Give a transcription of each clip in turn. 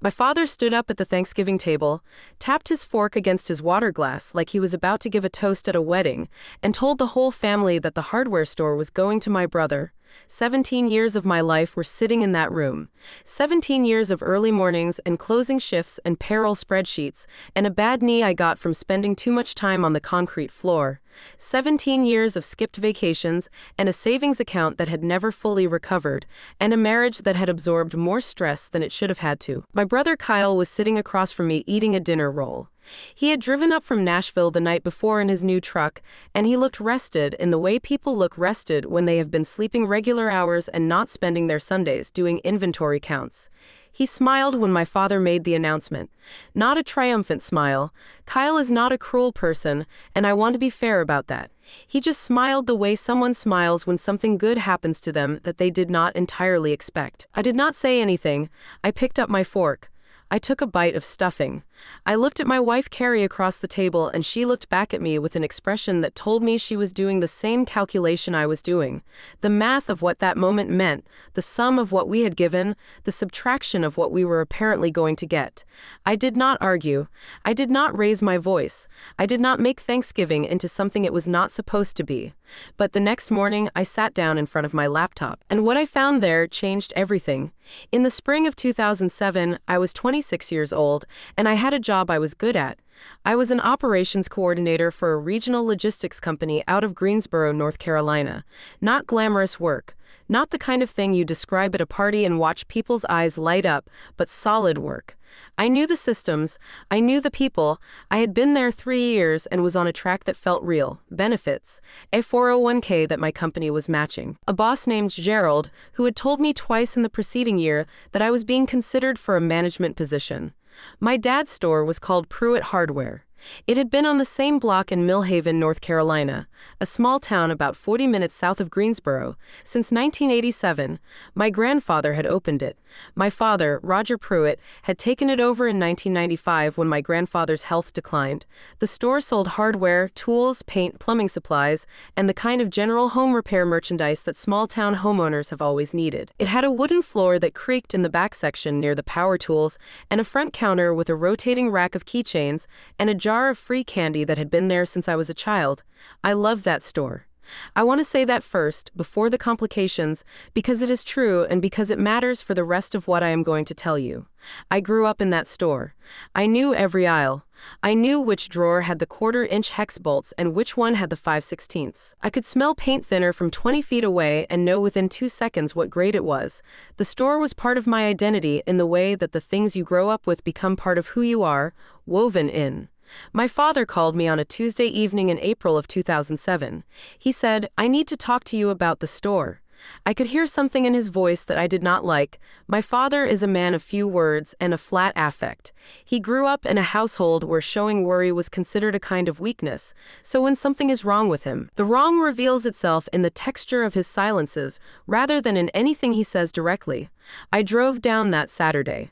My father stood up at the Thanksgiving table, tapped his fork against his water glass like he was about to give a toast at a wedding, and told the whole family that the hardware store was going to my brother. 17 years of my life were sitting in that room. 17 years of early mornings and closing shifts and payroll spreadsheets, and a bad knee I got from spending too much time on the concrete floor. 17 years of skipped vacations, and a savings account that had never fully recovered, and a marriage that had absorbed more stress than it should have had to. My brother Kyle was sitting across from me eating a dinner roll. He had driven up from Nashville the night before in his new truck, and he looked rested in the way people look rested when they have been sleeping regular hours and not spending their Sundays doing inventory counts. He smiled when my father made the announcement. Not a triumphant smile. Kyle is not a cruel person, and I want to be fair about that. He just smiled the way someone smiles when something good happens to them that they did not entirely expect. I did not say anything. I picked up my fork. I took a bite of stuffing. I looked at my wife Carrie across the table, and she looked back at me with an expression that told me she was doing the same calculation I was doing. The math of what that moment meant, the sum of what we had given, the subtraction of what we were apparently going to get. I did not argue. I did not raise my voice. I did not make Thanksgiving into something it was not supposed to be. But the next morning, I sat down in front of my laptop, and what I found there changed everything. In the spring of 2007, I was 26 years old, and I had a job I was good at. I was an operations coordinator for a regional logistics company out of Greensboro, North Carolina. Not glamorous work. Not the kind of thing you describe at a party and watch people's eyes light up, but solid work. I knew the systems, I knew the people, I had been there 3 years and was on a track that felt real. Benefits. A 401k that my company was matching. A boss named Gerald, who had told me twice in the preceding year that I was being considered for a management position. My dad's store was called Pruitt Hardware. It had been on the same block in Millhaven, North Carolina, a small town about 40 minutes south of Greensboro, since 1987. My grandfather had opened it. My father, Roger Pruitt, had taken it over in 1995 when my grandfather's health declined. The store sold hardware, tools, paint, plumbing supplies, and the kind of general home repair merchandise that small-town homeowners have always needed. It had a wooden floor that creaked in the back section near the power tools, and a front counter with a rotating rack of keychains, and a jar of free candy that had been there since I was a child. I loved that store. I want to say that first, before the complications, because it is true and because it matters for the rest of what I am going to tell you. I grew up in that store. I knew every aisle. I knew which drawer had the 1/4-inch hex bolts and which one had the 5/16. I could smell paint thinner from 20 feet away and know within 2 seconds what grade it was. The store was part of my identity in the way that the things you grow up with become part of who you are, woven in. My father called me on a Tuesday evening in April of 2007. He said, "I need to talk to you about the store." I could hear something in his voice that I did not like. My father is a man of few words and a flat affect. He grew up in a household where showing worry was considered a kind of weakness, so when something is wrong with him, the wrong reveals itself in the texture of his silences rather than in anything he says directly. I drove down that Saturday.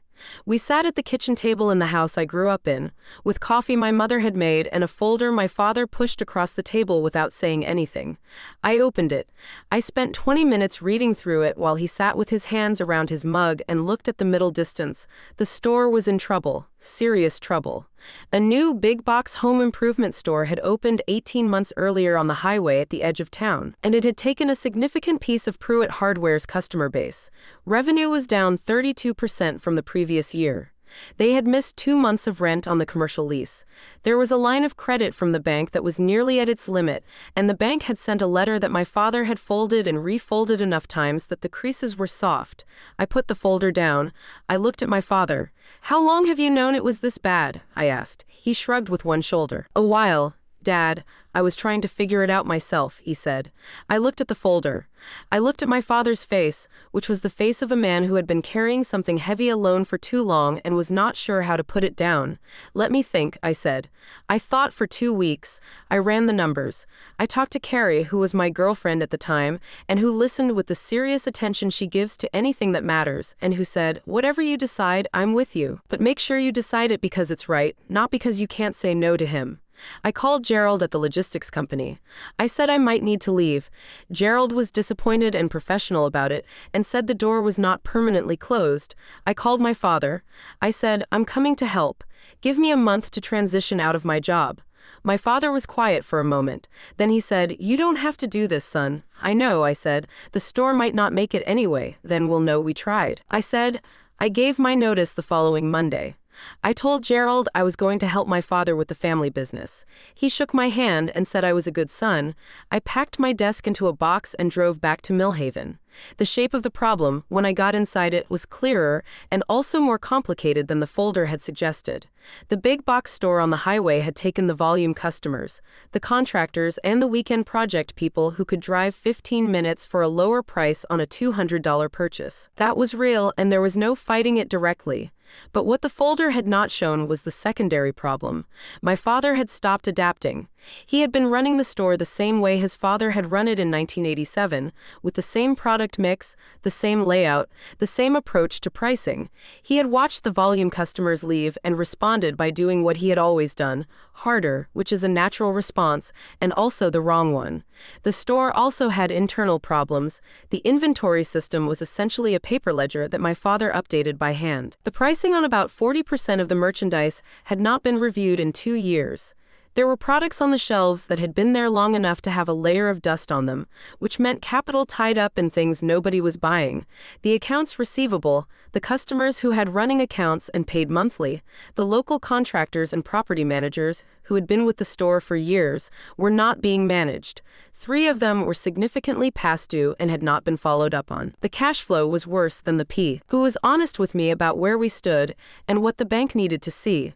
We sat at the kitchen table in the house I grew up in, with coffee my mother had made and a folder my father pushed across the table without saying anything. I opened it. I spent 20 minutes reading through it while he sat with his hands around his mug and looked at the middle distance. The store was in trouble. Serious trouble. A new big-box home improvement store had opened 18 months earlier on the highway at the edge of town, and it had taken a significant piece of Pruitt Hardware's customer base. Revenue was down 32% from the previous year. They had missed 2 months of rent on the commercial lease. There was a line of credit from the bank that was nearly at its limit, and the bank had sent a letter that my father had folded and refolded enough times that the creases were soft. I put the folder down. I looked at my father. "How long have you known it was this bad?" I asked. He shrugged with one shoulder. "A while, Dad. I was trying to figure it out myself," he said. I looked at the folder. I looked at my father's face, which was the face of a man who had been carrying something heavy alone for too long and was not sure how to put it down. "Let me think," I said. I thought for 2 weeks. I ran the numbers. I talked to Carrie, who was my girlfriend at the time, and who listened with the serious attention she gives to anything that matters, and who said, "Whatever you decide, I'm with you. But make sure you decide it because it's right, not because you can't say no to him." I called Gerald at the logistics company. I said I might need to leave. Gerald was disappointed and professional about it and said the door was not permanently closed. I called my father. I said, I'm coming to help. Give me a month to transition out of my job. My father was quiet for a moment. Then he said, You don't have to do this, son. I know, I said. The store might not make it anyway. Then we'll know we tried. I said, I gave my notice the following Monday. I told Gerald I was going to help my father with the family business. He shook my hand and said I was a good son. I packed my desk into a box and drove back to Millhaven. The shape of the problem, when I got inside it, was clearer and also more complicated than the folder had suggested. The big box store on the highway had taken the volume customers, the contractors and the weekend project people who could drive 15 minutes for a lower price on a $200 purchase. That was real and there was no fighting it directly. But what the folder had not shown was the secondary problem. My father had stopped adapting. He had been running the store the same way his father had run it in 1987, with the same product mix, the same layout, the same approach to pricing. He had watched the volume customers leave and responded by doing what he had always done, harder, which is a natural response, and also the wrong one. The store also had internal problems. The inventory system was essentially a paper ledger that my father updated by hand. The pricing on about 40% of the merchandise had not been reviewed in 2 years. There were products on the shelves that had been there long enough to have a layer of dust on them, which meant capital tied up in things nobody was buying. The accounts receivable, the customers who had running accounts and paid monthly, the local contractors and property managers who had been with the store for years, were not being managed. 3 of them were significantly past due and had not been followed up on. The cash flow was worse than the P, who was honest with me about where we stood and what the bank needed to see.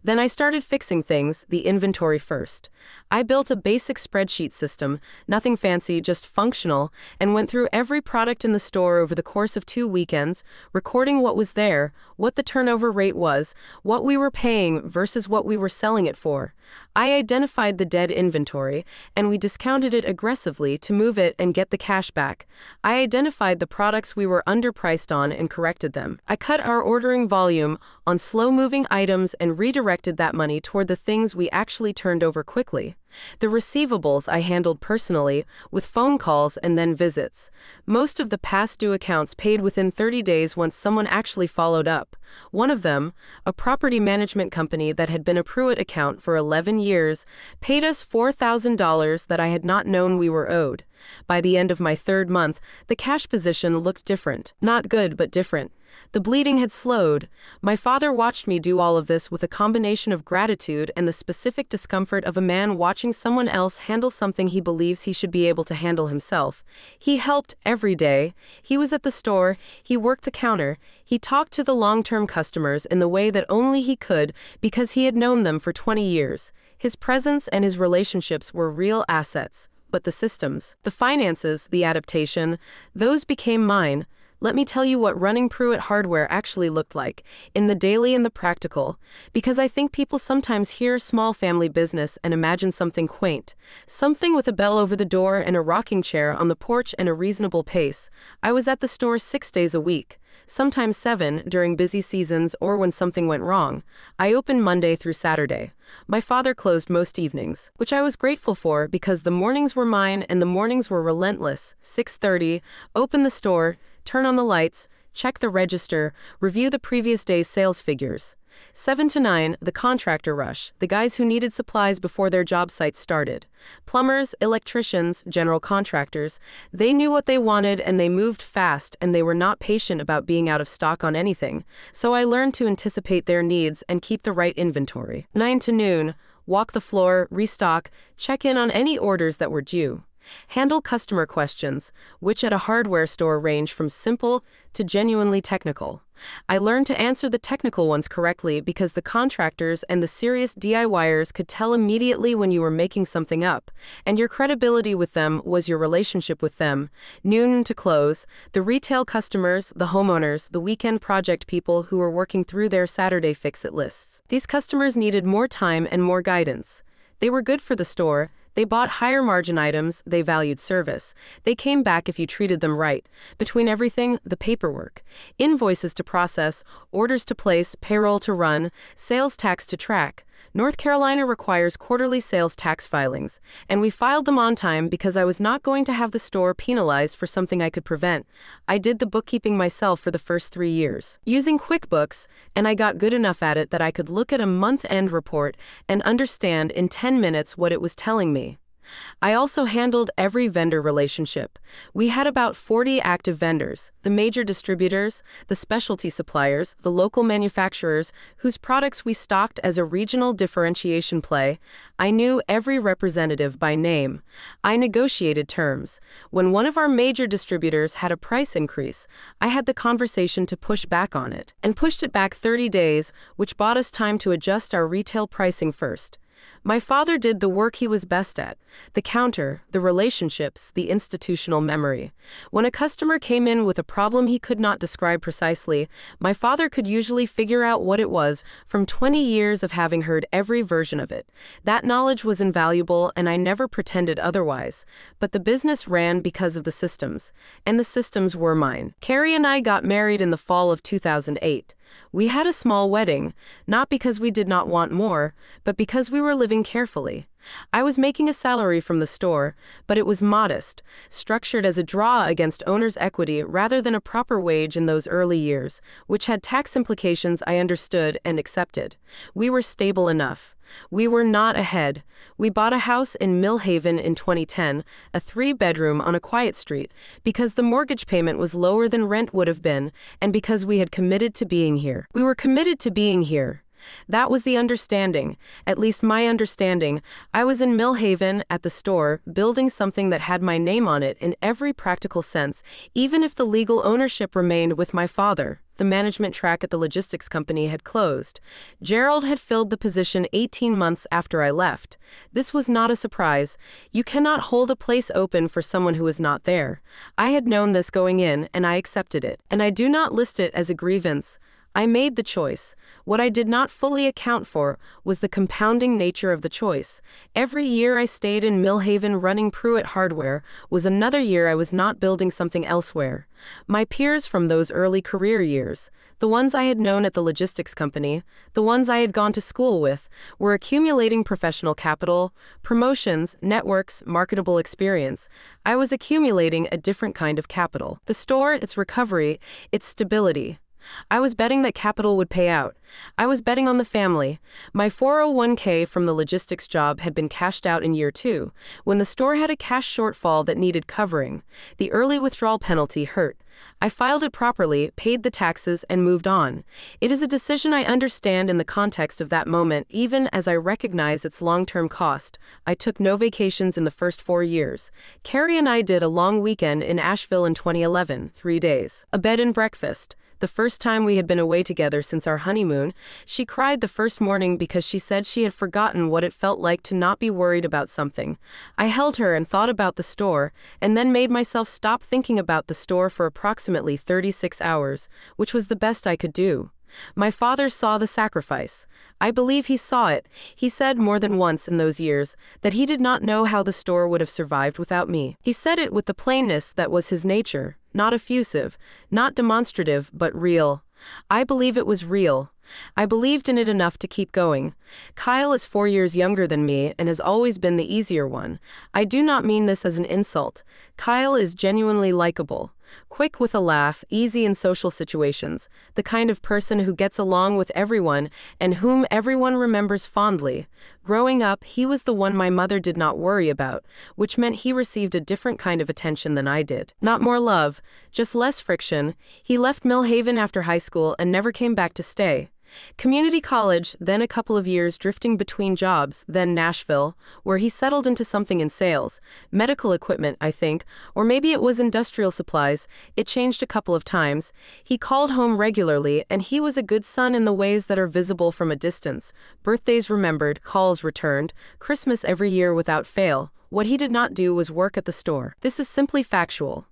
Then I started fixing things, the inventory first. I built a basic spreadsheet system, nothing fancy, just functional, and went through every product in the store over the course of 2 weekends, recording what was there, what the turnover rate was, what we were paying versus what we were selling it for. I identified the dead inventory, and we discounted it aggressively to move it and get the cash back. I identified the products we were underpriced on and corrected them. I cut our ordering volume on slow-moving items and redirected that money toward the things we actually turned over quickly. The receivables I handled personally, with phone calls and then visits. Most of the past due accounts paid within 30 days once someone actually followed up. One of them, a property management company that had been a Pruitt account for 11 years, paid us $4,000 that I had not known we were owed. By the end of my 3rd month, the cash position looked different. Not good, but different. The bleeding had slowed. My father watched me do all of this with a combination of gratitude and the specific discomfort of a man watching someone else handle something he believes he should be able to handle himself. He helped every day. He was at the store. He worked the counter. He talked to the long-term customers in the way that only he could because he had known them for 20 years. His presence and his relationships were real assets. But the systems, the finances, the adaptation, those became mine. Let me tell you what running Pruitt hardware actually looked like, in the daily and the practical, because I think people sometimes hear small family business and imagine something quaint, something with a bell over the door and a rocking chair on the porch and a reasonable pace. I was at the store 6 days a week, sometimes 7 during busy seasons or when something went wrong. I opened Monday through Saturday. My father closed most evenings, which I was grateful for because the mornings were mine and the mornings were relentless. 6:30, open the store, turn on the lights, check the register, review the previous day's sales figures. 7 to 9, the contractor rush, the guys who needed supplies before their job sites started. Plumbers, electricians, general contractors, they knew what they wanted and they moved fast and they were not patient about being out of stock on anything, so I learned to anticipate their needs and keep the right inventory. 9 to noon, walk the floor, restock, check in on any orders that were due. Handle customer questions, which at a hardware store range from simple to genuinely technical. I learned to answer the technical ones correctly because the contractors and the serious DIYers could tell immediately when you were making something up, and your credibility with them was your relationship with them. Noon to close, the retail customers, the homeowners, the weekend project people who were working through their Saturday fix-it lists. These customers needed more time and more guidance. They were good for the store. They bought higher margin items, they valued service. They came back if you treated them right. Between everything, the paperwork. Invoices to process, orders to place, payroll to run, sales tax to track. North Carolina requires quarterly sales tax filings, and we filed them on time because I was not going to have the store penalized for something I could prevent. I did the bookkeeping myself for the first 3 years, using QuickBooks, and I got good enough at it that I could look at a month-end report and understand in 10 minutes what it was telling me. I also handled every vendor relationship. We had about 40 active vendors, the major distributors, the specialty suppliers, the local manufacturers, whose products we stocked as a regional differentiation play. I knew every representative by name. I negotiated terms. When one of our major distributors had a price increase, I had the conversation to push back on it, and pushed it back 30 days, which bought us time to adjust our retail pricing first. My father did the work he was best at: the counter, the relationships, the institutional memory. When a customer came in with a problem he could not describe precisely, my father could usually figure out what it was from 20 years of having heard every version of it. That knowledge was invaluable, and I never pretended otherwise. But the business ran because of the systems, and the systems were mine. Carrie and I got married in the fall of 2008. We had a small wedding, not because we did not want more, but because we were living carefully. I was making a salary from the store, but it was modest, structured as a draw against owner's equity rather than a proper wage in those early years, which had tax implications I understood and accepted. We were stable enough. We were not ahead. We bought a house in Mill Haven in 2010, a 3-bedroom on a quiet street, because the mortgage payment was lower than rent would have been, and because we had committed to being here. We were committed to being here. That was the understanding, at least my understanding. I was in Mill Haven at the store, building something that had my name on it in every practical sense, even if the legal ownership remained with my father. The management track at the logistics company had closed. Gerald had filled the position 18 months after I left. This was not a surprise. You cannot hold a place open for someone who is not there. I had known this going in, and I accepted it. And I do not list it as a grievance. I made the choice. What I did not fully account for was the compounding nature of the choice. Every year I stayed in Mill Haven running Pruitt Hardware was another year I was not building something elsewhere. My peers from those early career years, the ones I had known at the logistics company, the ones I had gone to school with, were accumulating professional capital, promotions, networks, marketable experience. I was accumulating a different kind of capital. The store, its recovery, its stability. I was betting that capital would pay out. I was betting on the family. My 401k from the logistics job had been cashed out in year 2, when the store had a cash shortfall that needed covering. The early withdrawal penalty hurt. I filed it properly, paid the taxes, and moved on. It is a decision I understand in the context of that moment, even as I recognize its long-term cost. I took no vacations in the first 4 years. Carrie and I did a long weekend in Asheville in 2011, 3 days. A bed and breakfast. The first time we had been away together since our honeymoon. She cried the first morning because she said she had forgotten what it felt like to not be worried about something. I held her and thought about the store, and then made myself stop thinking about the store for approximately 36 hours, which was the best I could do. My father saw the sacrifice. I believe he saw it. He said more than once in those years that he did not know how the store would have survived without me. He said it with the plainness that was his nature, not effusive, not demonstrative, but real. I believe it was real. I believed in it enough to keep going. Kyle is 4 years younger than me and has always been the easier one. I do not mean this as an insult. Kyle is genuinely likable. Quick with a laugh, easy in social situations, the kind of person who gets along with everyone and whom everyone remembers fondly. Growing up, he was the one my mother did not worry about, which meant he received a different kind of attention than I did. Not more love, just less friction. He left Mill Haven after high school and never came back to stay. Community college, then a couple of years drifting between jobs, then Nashville, where he settled into something in sales, medical equipment, I think, or maybe it was industrial supplies. It changed a couple of times. He called home regularly, and he was a good son in the ways that are visible from a distance. Birthdays remembered, calls returned, Christmas every year without fail. What he did not do was work at the store. This is simply factual.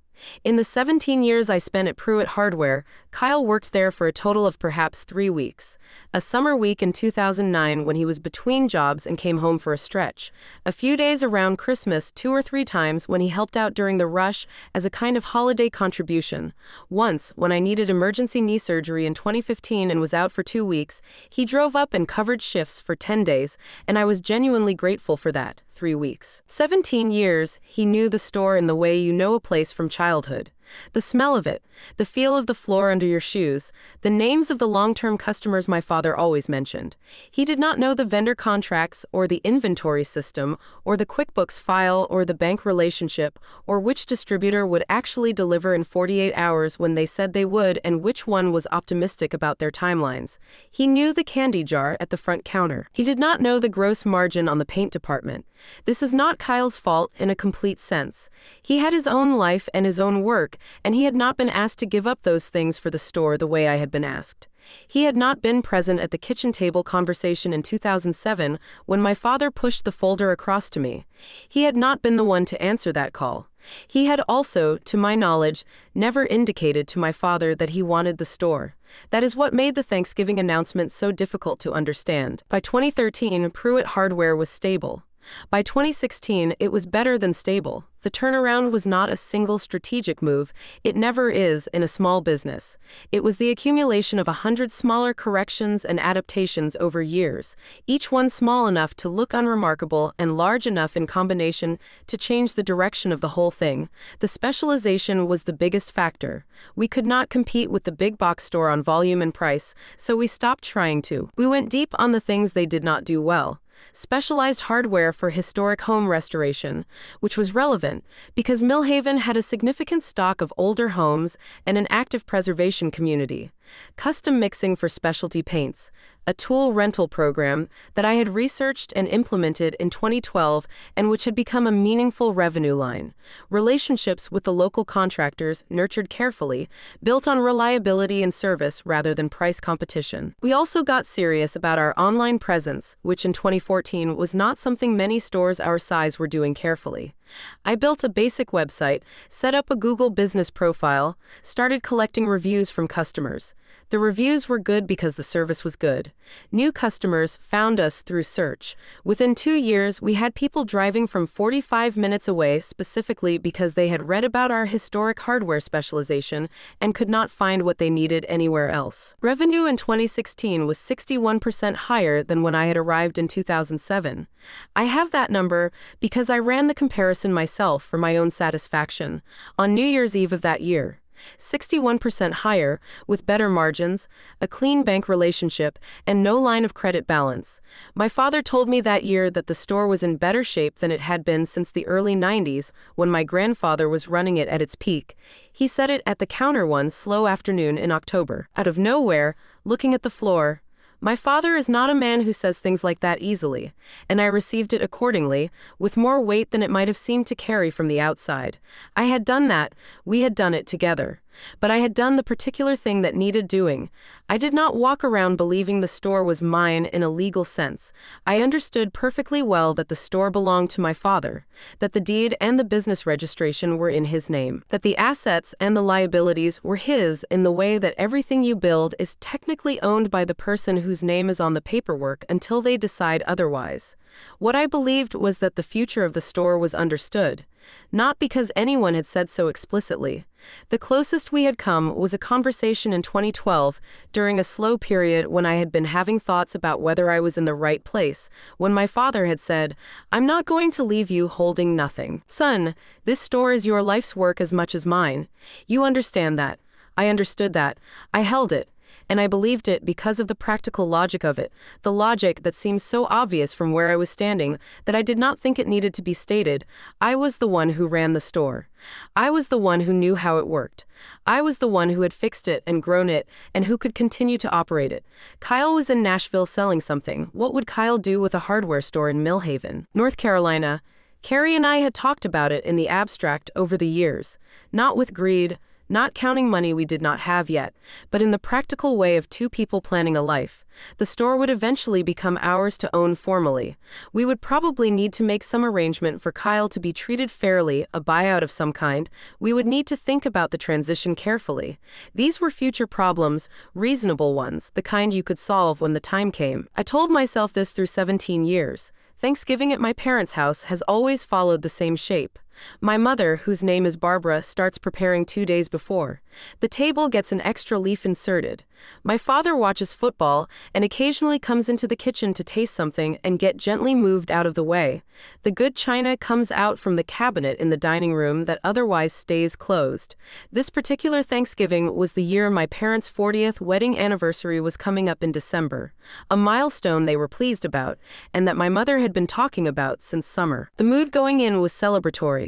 In the 17 years I spent at Pruitt Hardware, Kyle worked there for a total of perhaps 3 weeks. A summer week in 2009 when he was between jobs and came home for a stretch. A few days around Christmas 2 or 3 times when he helped out during the rush as a kind of holiday contribution. Once, when I needed emergency knee surgery in 2015 and was out for 2 weeks, he drove up and covered shifts for 10 days, and I was genuinely grateful for that. 3 weeks. 17 years, he knew the store in the way you know a place from childhood. The smell of it, the feel of the floor under your shoes, the names of the long-term customers my father always mentioned. He did not know the vendor contracts or the inventory system or the QuickBooks file or the bank relationship or which distributor would actually deliver in 48 hours when they said they would and which one was optimistic about their timelines. He knew the candy jar at the front counter. He did not know the gross margin on the paint department. This is not Kyle's fault in a complete sense. He had his own life and his own work, and he had not been asked to give up those things for the store the way I had been asked. He had not been present at the kitchen table conversation in 2007 when my father pushed the folder across to me. He had not been the one to answer that call. He had also, to my knowledge, never indicated to my father that he wanted the store. That is what made the Thanksgiving announcement so difficult to understand. By 2013, Pruitt Hardware was stable. By 2016, it was better than stable. The turnaround was not a single strategic move. It never is in a small business. It was the accumulation of 100 smaller corrections and adaptations over years, each one small enough to look unremarkable and large enough in combination to change the direction of the whole thing. The specialization was the biggest factor. We could not compete with the big box store on volume and price, so we stopped trying to. We went deep on the things they did not do well. Specialized hardware for historic home restoration, which was relevant because Millhaven had a significant stock of older homes and an active preservation community. Custom mixing for specialty paints, a tool rental program that I had researched and implemented in 2012 and which had become a meaningful revenue line. Relationships with the local contractors, nurtured carefully, built on reliability and service rather than price competition. We also got serious about our online presence, which in 2014 was not something many stores our size were doing carefully. I built a basic website, set up a Google business profile, started collecting reviews from customers. The reviews were good because the service was good. New customers found us through search. Within 2 years, we had people driving from 45 minutes away specifically because they had read about our historic hardware specialization and could not find what they needed anywhere else. Revenue in 2016 was 61% higher than when I had arrived in 2007. I have that number because I ran the comparison myself for my own satisfaction on New Year's Eve of that year. 61% higher, with better margins, a clean bank relationship, and no line of credit balance. My father told me that year that the store was in better shape than it had been since the early 90s when my grandfather was running it at its peak. He said it at the counter one slow afternoon in October. Out of nowhere, looking at the floor, my father is not a man who says things like that easily, and I received it accordingly, with more weight than it might have seemed to carry from the outside. I had done that, we had done it together. But I had done the particular thing that needed doing. I did not walk around believing the store was mine in a legal sense. I understood perfectly well that the store belonged to my father, that the deed and the business registration were in his name, that the assets and the liabilities were his in the way that everything you build is technically owned by the person whose name is on the paperwork until they decide otherwise. What I believed was that the future of the store was understood, not because anyone had said so explicitly. The closest we had come was a conversation in 2012 during a slow period when I had been having thoughts about whether I was in the right place, when my father had said, "I'm not going to leave you holding nothing. Son, this store is your life's work as much as mine. You understand that." I understood that. I held it. And I believed it because of the practical logic of it, the logic that seems so obvious from where I was standing that I did not think it needed to be stated. I was the one who ran the store. I was the one who knew how it worked. I was the one who had fixed it and grown it and who could continue to operate it. Kyle was in Nashville selling something. What would Kyle do with a hardware store in Millhaven, North Carolina? Carrie and I had talked about it in the abstract over the years, not with greed, not counting money we did not have yet, but in the practical way of two people planning a life. The store would eventually become ours to own formally. We would probably need to make some arrangement for Kyle to be treated fairly, a buyout of some kind. We would need to think about the transition carefully. These were future problems, reasonable ones, the kind you could solve when the time came. I told myself this through 17 years. Thanksgiving at my parents' house has always followed the same shape. My mother, whose name is Barbara, starts preparing 2 days before. The table gets an extra leaf inserted. My father watches football and occasionally comes into the kitchen to taste something and get gently moved out of the way. The good china comes out from the cabinet in the dining room that otherwise stays closed. This particular Thanksgiving was the year my parents' 40th wedding anniversary was coming up in December, a milestone they were pleased about, and that my mother had been talking about since summer. The mood going in was celebratory.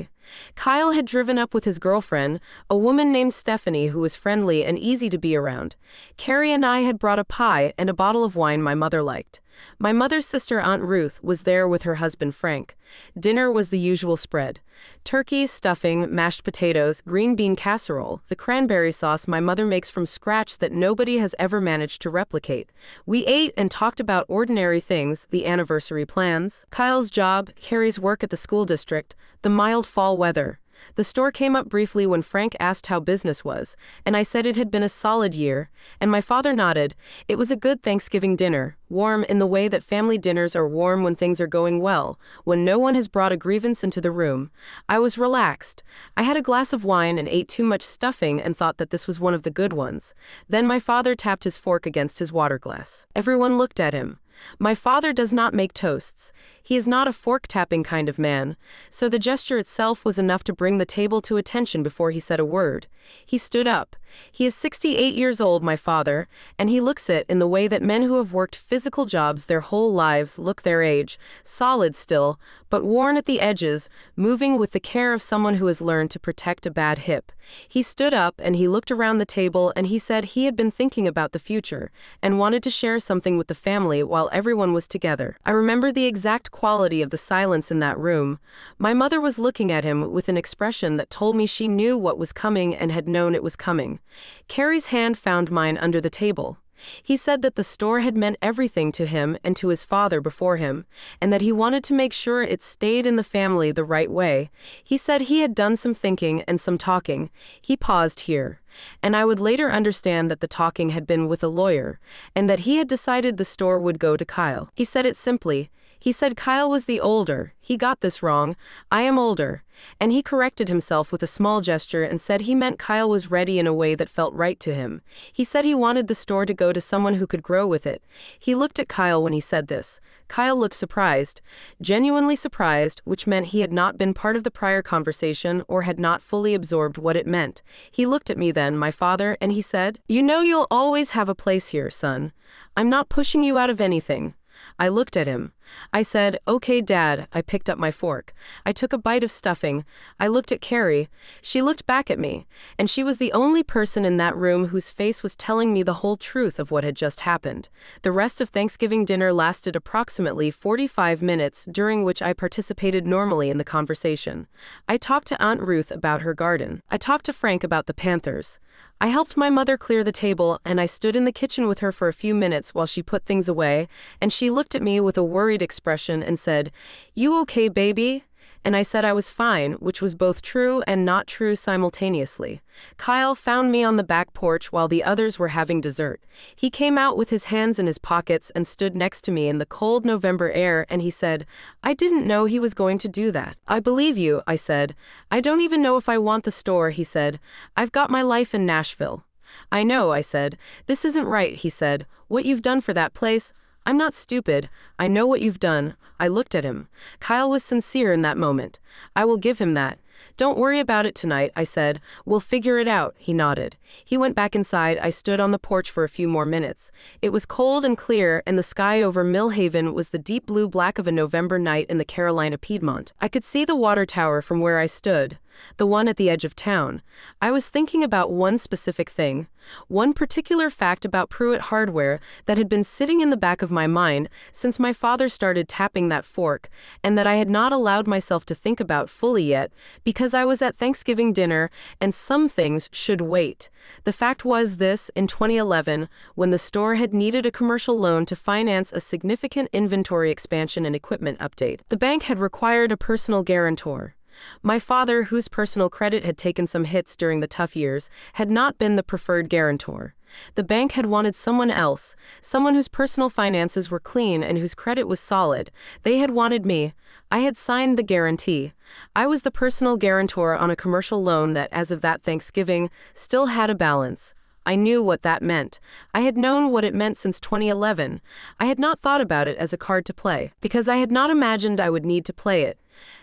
Kyle had driven up with his girlfriend, a woman named Stephanie who was friendly and easy to be around. Carrie and I had brought a pie and a bottle of wine my mother liked. My mother's sister, Aunt Ruth, was there with her husband Frank. Dinner was the usual spread. Turkey, stuffing, mashed potatoes, green bean casserole, the cranberry sauce my mother makes from scratch that nobody has ever managed to replicate. We ate and talked about ordinary things, the anniversary plans, Kyle's job, Carrie's work at the school district, the mild fall weather. The store came up briefly when Frank asked how business was, and I said it had been a solid year, and my father nodded. It was a good Thanksgiving dinner, warm in the way that family dinners are warm when things are going well, when no one has brought a grievance into the room. I was relaxed. I had a glass of wine and ate too much stuffing and thought that this was one of the good ones. Then my father tapped his fork against his water glass. Everyone looked at him. My father does not make toasts. He is not a fork-tapping kind of man, so the gesture itself was enough to bring the table to attention before he said a word. He stood up. He is 68 years old, my father, and he looks it in the way that men who have worked physical jobs their whole lives look their age, solid still, but worn at the edges, moving with the care of someone who has learned to protect a bad hip. He stood up and he looked around the table and he said he had been thinking about the future and wanted to share something with the family while everyone was together. I remember the exact quality of the silence in that room. My mother was looking at him with an expression that told me she knew what was coming and had known it was coming. Carrie's hand found mine under the table. He said that the store had meant everything to him and to his father before him, and that he wanted to make sure it stayed in the family the right way. He said he had done some thinking and some talking. He paused here. And I would later understand that the talking had been with a lawyer, and that he had decided the store would go to Kyle. He said it simply. He said Kyle was the older. He got this wrong. I am older. And he corrected himself with a small gesture and said he meant Kyle was ready in a way that felt right to him. He said he wanted the store to go to someone who could grow with it. He looked at Kyle when he said this. Kyle looked surprised, genuinely surprised, which meant he had not been part of the prior conversation or had not fully absorbed what it meant. He looked at me then, my father, and he said, "You know you'll always have a place here, son. I'm not pushing you out of anything." I looked at him. I said, "Okay, Dad." I picked up my fork. I took a bite of stuffing. I looked at Carrie. She looked back at me, and she was the only person in that room whose face was telling me the whole truth of what had just happened. The rest of Thanksgiving dinner lasted approximately 45 minutes, during which I participated normally in the conversation. I talked to Aunt Ruth about her garden. I talked to Frank about the Panthers. I helped my mother clear the table, and I stood in the kitchen with her for a few minutes while she put things away, and she looked at me with a worried expression and said, "You okay, baby?" And I said I was fine, which was both true and not true simultaneously. Kyle found me on the back porch while the others were having dessert. He came out with his hands in his pockets and stood next to me in the cold November air, and he said, "I didn't know he was going to do that." "I believe you," I said. "I don't even know if I want the store," he said. "I've got my life in Nashville." "I know," I said. "This isn't right," he said. "What you've done for that place." "I'm not stupid. I know what you've done." I looked at him. Kyle was sincere in that moment. I will give him that. "Don't worry about it tonight," I said. "We'll figure it out." He nodded. He went back inside. I stood on the porch for a few more minutes. It was cold and clear, and the sky over Mill Haven was the deep blue black of a November night in the Carolina Piedmont. I could see the water tower from where I stood. the one at the edge of town. I was thinking about one specific thing, one particular fact about Pruitt Hardware that had been sitting in the back of my mind since my father started tapping that fork, and that I had not allowed myself to think about fully yet because I was at Thanksgiving dinner and some things should wait. The fact was this: in 2011, when the store had needed a commercial loan to finance a significant inventory expansion and equipment update, the bank had required a personal guarantor. My father, whose personal credit had taken some hits during the tough years, had not been the preferred guarantor. The bank had wanted someone else, someone whose personal finances were clean and whose credit was solid. They had wanted me. I had signed the guarantee. I was the personal guarantor on a commercial loan that, as of that Thanksgiving, still had a balance. I knew what that meant. I had known what it meant since 2011. I had not thought about it as a card to play, because I had not imagined I would need to play it.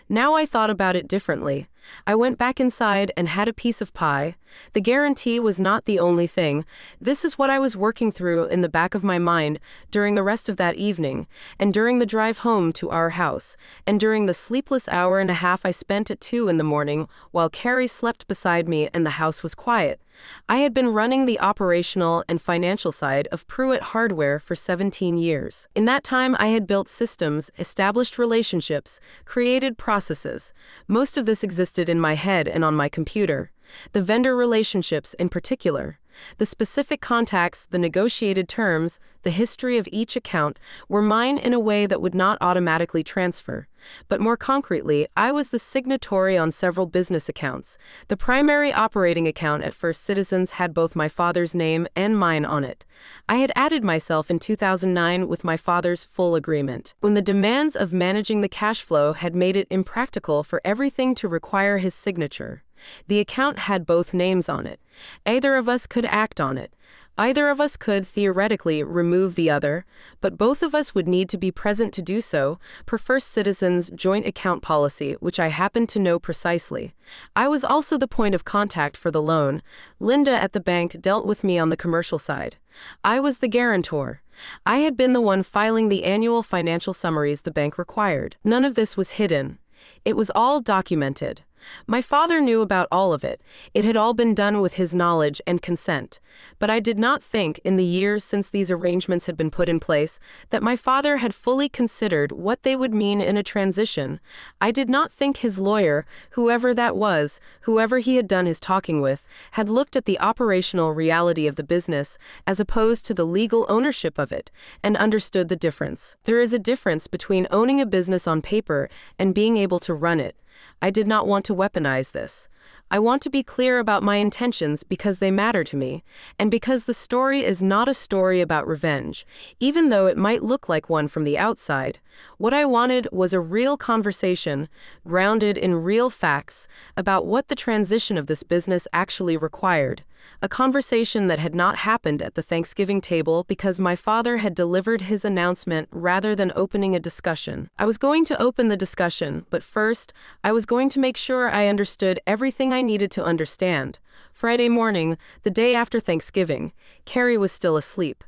Now I thought about it differently. I went back inside and had a piece of pie. The guarantee was not the only thing. This is what I was working through in the back of my mind during the rest of that evening, and during the drive home to our house, and during the sleepless hour and a half I spent at 2 in the morning while Carrie slept beside me and the house was quiet. I had been running the operational and financial side of Pruitt Hardware for 17 years. In that time, I had built systems, established relationships, created processes. Most of this existed in my head and on my computer. The vendor relationships in particular. The specific contacts, the negotiated terms, the history of each account were mine in a way that would not automatically transfer. But more concretely, I was the signatory on several business accounts. The primary operating account at First Citizens had both my father's name and mine on it. I had added myself in 2009 with my father's full agreement, when the demands of managing the cash flow had made it impractical for everything to require his signature. The account had both names on it. Either of us could act on it. Either of us could, theoretically, remove the other, but both of us would need to be present to do so, per First Citizens' joint account policy, which I happened to know precisely. I was also the point of contact for the loan. Linda at the bank dealt with me on the commercial side. I was the guarantor. I had been the one filing the annual financial summaries the bank required. None of this was hidden. It was all documented. My father knew about all of it. It had all been done with his knowledge and consent. But I did not think, in the years since these arrangements had been put in place, that my father had fully considered what they would mean in a transition. I did not think his lawyer, whoever that was, whoever he had done his talking with, had looked at the operational reality of the business as opposed to the legal ownership of it, and understood the difference. There is a difference between owning a business on paper and being able to run it. I did not want to weaponize this. I want to be clear about my intentions because they matter to me, and because the story is not a story about revenge, even though it might look like one from the outside. What I wanted was a real conversation, grounded in real facts, about what the transition of this business actually required. A conversation that had not happened at the Thanksgiving table because my father had delivered his announcement rather than opening a discussion. I was going to open the discussion, but first, I was going to make sure I understood everything I needed to understand. Friday morning, the day after Thanksgiving, Carrie was still asleep.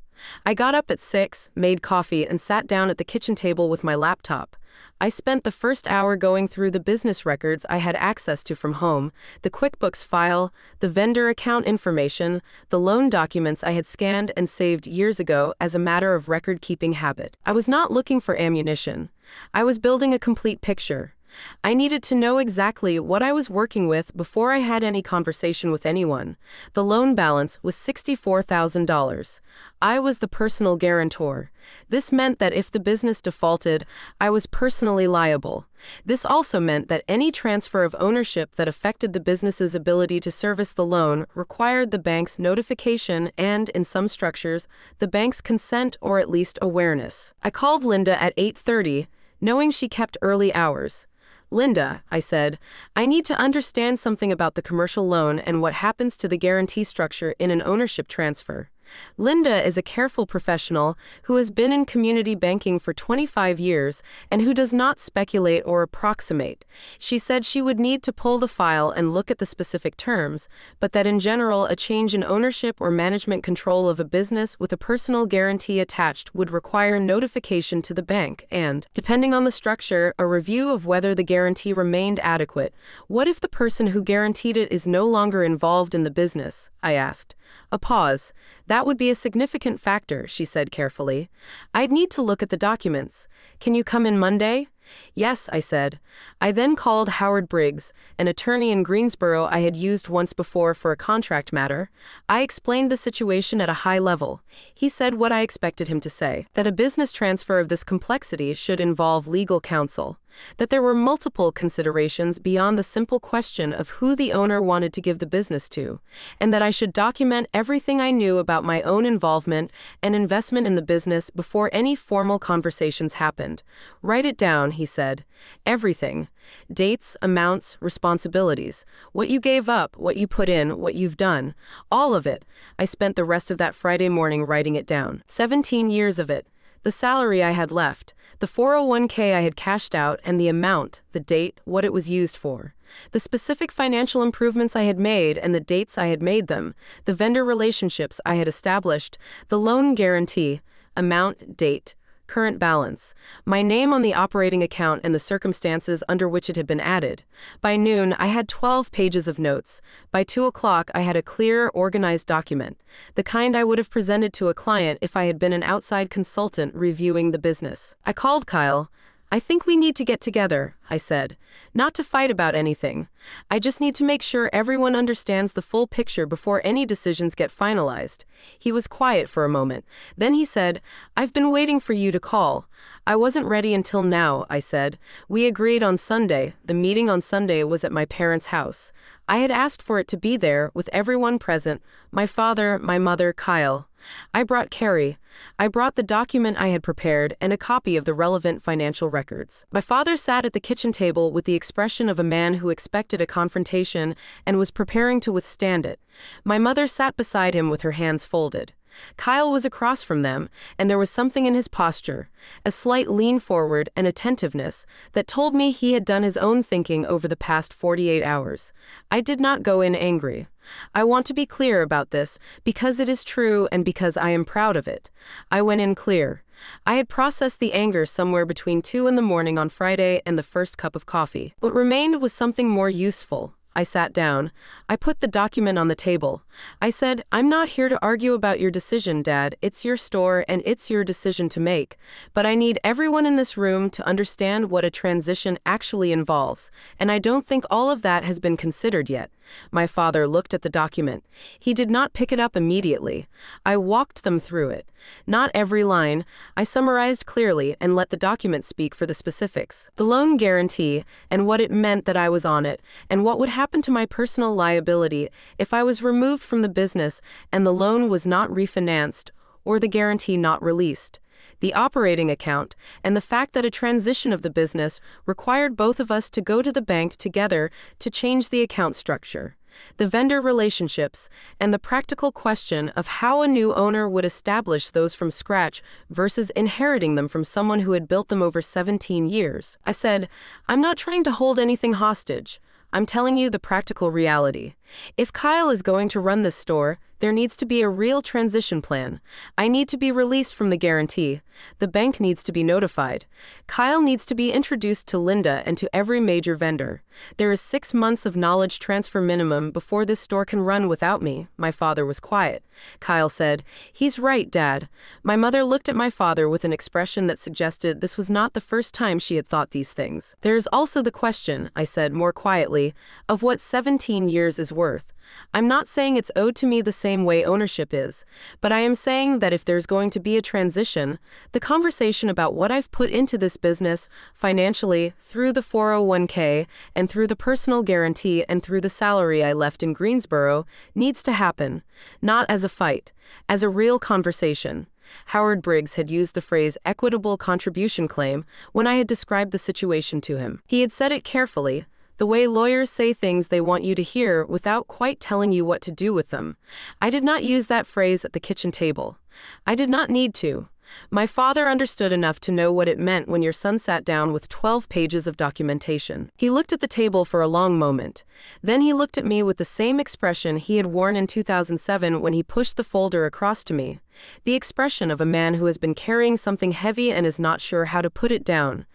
I got up at 6, made coffee, and sat down at the kitchen table with my laptop. I spent the first hour going through the business records I had access to from home, the QuickBooks file, the vendor account information, the loan documents I had scanned and saved years ago as a matter of record-keeping habit. I was not looking for ammunition. I was building a complete picture. I needed to know exactly what I was working with before I had any conversation with anyone. The loan balance was $64,000. I was the personal guarantor. This meant that if the business defaulted, I was personally liable. This also meant that any transfer of ownership that affected the business's ability to service the loan required the bank's notification and, in some structures, the bank's consent or at least awareness. I called Linda at 8:30, knowing she kept early hours. Linda, I said, I need to understand something about the commercial loan and what happens to the guarantee structure in an ownership transfer. Linda is a careful professional who has been in community banking for 25 years and who does not speculate or approximate. She said she would need to pull the file and look at the specific terms, but that in general, a change in ownership or management control of a business with a personal guarantee attached would require notification to the bank and, depending on the structure, a review of whether the guarantee remained adequate. What if the person who guaranteed it is no longer involved in the business? I asked. A pause. That would be a significant factor, she said carefully. I'd need to look at the documents. Can you come in Monday? Yes, I said. I then called Howard Briggs, an attorney in Greensboro I had used once before for a contract matter. I explained the situation at a high level. He said what I expected him to say, that a business transfer of this complexity should involve legal counsel, that there were multiple considerations beyond the simple question of who the owner wanted to give the business to, and that I should document everything I knew about my own involvement and investment in the business before any formal conversations happened. Write it down, he said. Everything. Dates, amounts, responsibilities. What you gave up, what you put in, what you've done. All of it. I spent the rest of that Friday morning writing it down. 17 years of it. The salary I had left, the 401k I had cashed out, and the amount, the date, what it was used for. The specific financial improvements I had made and the dates I had made them, the vendor relationships I had established, the loan guarantee, amount, date, current balance, my name on the operating account and the circumstances under which it had been added. By noon, I had 12 pages of notes. By 2 o'clock, I had a clear, organized document, the kind I would have presented to a client if I had been an outside consultant reviewing the business. I called Kyle. I think we need to get together, I said. Not to fight about anything. I just need to make sure everyone understands the full picture before any decisions get finalized. He was quiet for a moment. Then he said, I've been waiting for you to call. I wasn't ready until now, I said. We agreed on Sunday. The meeting on Sunday was at my parents' house. I had asked for it to be there, with everyone present, my father, my mother, Kyle. I brought Carrie. I brought the document I had prepared and a copy of the relevant financial records. My father sat at the kitchen table with the expression of a man who expected a confrontation and was preparing to withstand it. My mother sat beside him with her hands folded. Kyle was across from them, and there was something in his posture, a slight lean forward and attentiveness, that told me he had done his own thinking over the past 48 hours. I did not go in angry. I want to be clear about this, because it is true and because I am proud of it. I went in clear. I had processed the anger somewhere between 2 in the morning on Friday and the first cup of coffee. What remained was something more useful. I sat down. I put the document on the table. I said, I'm not here to argue about your decision, Dad. It's your store and it's your decision to make. But I need everyone in this room to understand what a transition actually involves, and I don't think all of that has been considered yet. My father looked at the document. He did not pick it up immediately. I walked them through it. Not every line. I summarized clearly and let the document speak for the specifics. The loan guarantee and what it meant that I was on it, and what would happen to my personal liability if I was removed from the business and the loan was not refinanced or the guarantee not released. The operating account, and the fact that a transition of the business required both of us to go to the bank together to change the account structure. The vendor relationships, and the practical question of how a new owner would establish those from scratch versus inheriting them from someone who had built them over 17 years. I said, I'm not trying to hold anything hostage. I'm telling you the practical reality. If Kyle is going to run this store, there needs to be a real transition plan. I need to be released from the guarantee. The bank needs to be notified. Kyle needs to be introduced to Linda and to every major vendor. There is 6 months of knowledge transfer minimum before this store can run without me. My father was quiet. Kyle said, He's right, Dad. My mother looked at my father with an expression that suggested this was not the first time she had thought these things. There is also the question, I said more quietly, of what 17 years is worth. I'm not saying it's owed to me the same way ownership is, but I am saying that if there's going to be a transition, the conversation about what I've put into this business, financially, through the 401k, and through the personal guarantee and through the salary I left in Greensboro, needs to happen, not as a fight, as a real conversation. Howard Briggs had used the phrase equitable contribution claim when I had described the situation to him. He had said it carefully, The way lawyers say things they want you to hear without quite telling you what to do with them. I did not use that phrase at the kitchen table. I did not need to. My father understood enough to know what it meant when your son sat down with 12 pages of documentation. He looked at the table for a long moment. Then he looked at me with the same expression he had worn in 2007 when he pushed the folder across to me. The expression of a man who has been carrying something heavy and is not sure how to put it down.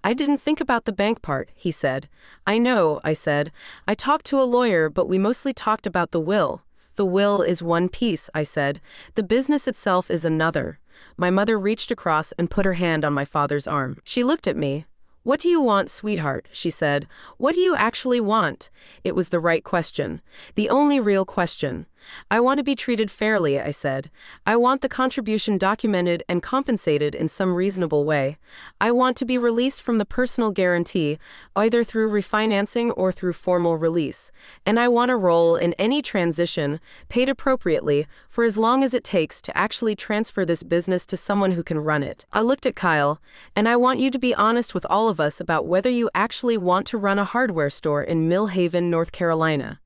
I didn't think about the bank part, he said. I know, I said. I talked to a lawyer, but we mostly talked about the will. The will is one piece, I said. The business itself is another. My mother reached across and put her hand on my father's arm. She looked at me. What do you want, sweetheart? She said. What do you actually want? It was the right question. The only real question. I want to be treated fairly, I said. I want the contribution documented and compensated in some reasonable way. I want to be released from the personal guarantee, either through refinancing or through formal release. And I want a role in any transition, paid appropriately, for as long as it takes to actually transfer this business to someone who can run it. I looked at Kyle, and I want you to be honest with all of us about whether you actually want to run a hardware store in Mill Haven, North Carolina.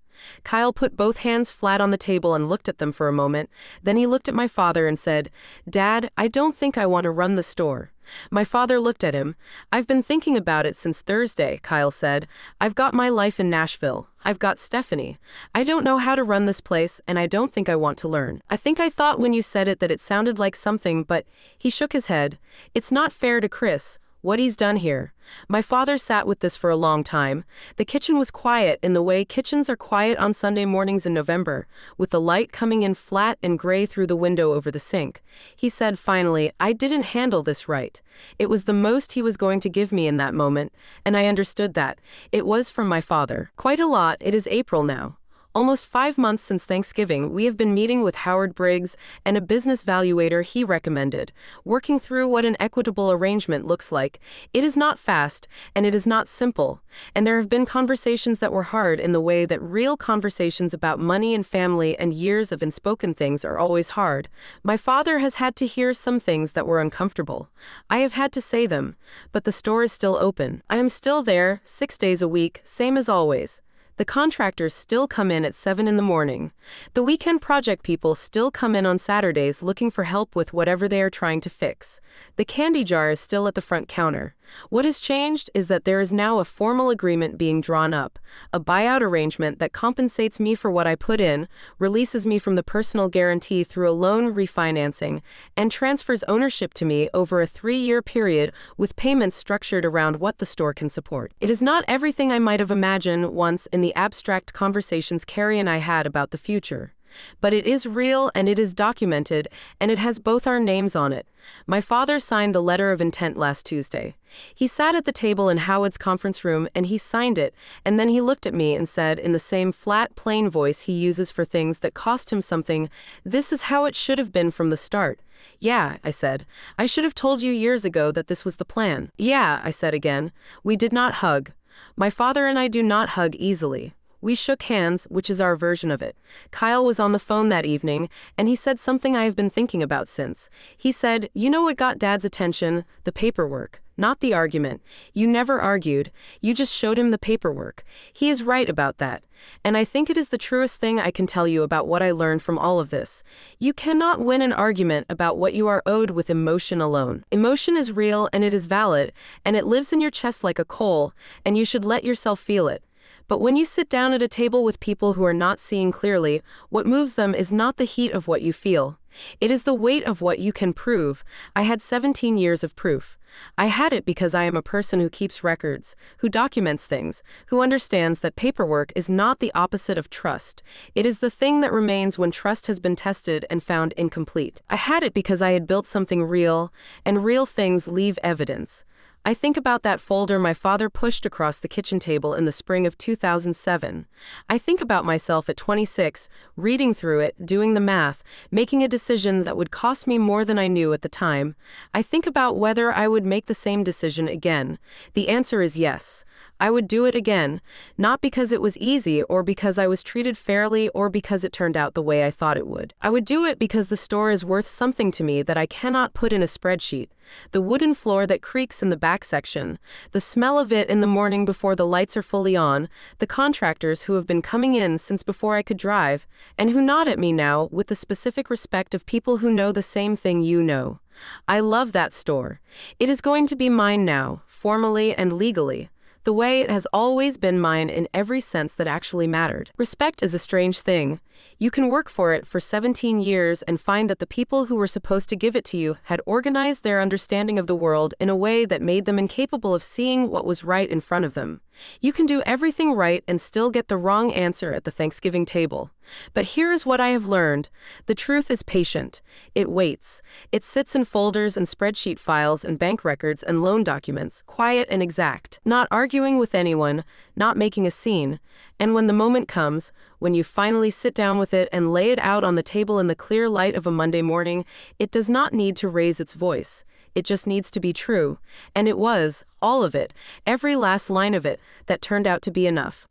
Kyle put both hands flat on the table and looked at them for a moment. Then he looked at my father and said, Dad, I don't think I want to run the store. My father looked at him. I've been thinking about it since Thursday, Kyle said. I've got my life in Nashville. I've got Stephanie. I don't know how to run this place, and I don't think I want to learn. I think I thought when you said it that it sounded like something, but he shook his head. It's not fair to Chris. What he's done here. My father sat with this for a long time. The kitchen was quiet in the way kitchens are quiet on Sunday mornings in November, with the light coming in flat and gray through the window over the sink. He said finally, I didn't handle this right. It was the most he was going to give me in that moment, and I understood that. It was from my father. Quite a lot. It is April now. Almost 5 months since Thanksgiving, we have been meeting with Howard Briggs and a business valuator he recommended, working through what an equitable arrangement looks like. It is not fast, and it is not simple, and there have been conversations that were hard in the way that real conversations about money and family and years of unspoken things are always hard. My father has had to hear some things that were uncomfortable. I have had to say them, but the store is still open. I am still there, 6 days a week, same as always. The contractors still come in at 7 in the morning. The weekend project people still come in on Saturdays looking for help with whatever they are trying to fix. The candy jar is still at the front counter. What has changed is that there is now a formal agreement being drawn up, a buyout arrangement that compensates me for what I put in, releases me from the personal guarantee through a loan refinancing, and transfers ownership to me over a 3-year period with payments structured around what the store can support. It is not everything I might have imagined once in the abstract conversations Carrie and I had about the future. But it is real and it is documented, and it has both our names on it. My father signed the letter of intent last Tuesday. He sat at the table in Howard's conference room and he signed it, and then he looked at me and said in the same flat, plain voice he uses for things that cost him something, "This is how it should have been from the start." "Yeah," I said. "I should have told you years ago that this was the plan." "Yeah," I said again. We did not hug. My father and I do not hug easily. We shook hands, which is our version of it. Kyle was on the phone that evening, and he said something I have been thinking about since. He said, "You know what got Dad's attention? The paperwork. Not the argument. You never argued. You just showed him the paperwork." He is right about that. And I think it is the truest thing I can tell you about what I learned from all of this. You cannot win an argument about what you are owed with emotion alone. Emotion is real and it is valid, and it lives in your chest like a coal, and you should let yourself feel it. But when you sit down at a table with people who are not seeing clearly, what moves them is not the heat of what you feel. It is the weight of what you can prove. I had 17 years of proof. I had it because I am a person who keeps records, who documents things, who understands that paperwork is not the opposite of trust. It is the thing that remains when trust has been tested and found incomplete. I had it because I had built something real, and real things leave evidence. I think about that folder my father pushed across the kitchen table in the spring of 2007. I think about myself at 26, reading through it, doing the math, making a decision that would cost me more than I knew at the time. I think about whether I would make the same decision again. The answer is yes. I would do it again, not because it was easy or because I was treated fairly or because it turned out the way I thought it would. I would do it because the store is worth something to me that I cannot put in a spreadsheet. The wooden floor that creaks in the back section, the smell of it in the morning before the lights are fully on, the contractors who have been coming in since before I could drive, and who nod at me now with the specific respect of people who know the same thing you know. I love that store. It is going to be mine now, formally and legally, the way it has always been mine in every sense that actually mattered. Respect is a strange thing. You can work for it for 17 years and find that the people who were supposed to give it to you had organized their understanding of the world in a way that made them incapable of seeing what was right in front of them. You can do everything right and still get the wrong answer at the Thanksgiving table. But here is what I have learned. The truth is patient. It waits. It sits in folders and spreadsheet files and bank records and loan documents, quiet and exact, not arguing with anyone, not making a scene. And when the moment comes, when you finally sit down with it and lay it out on the table in the clear light of a Monday morning, it does not need to raise its voice. It just needs to be true. And it was, all of it, every last line of it, that turned out to be enough.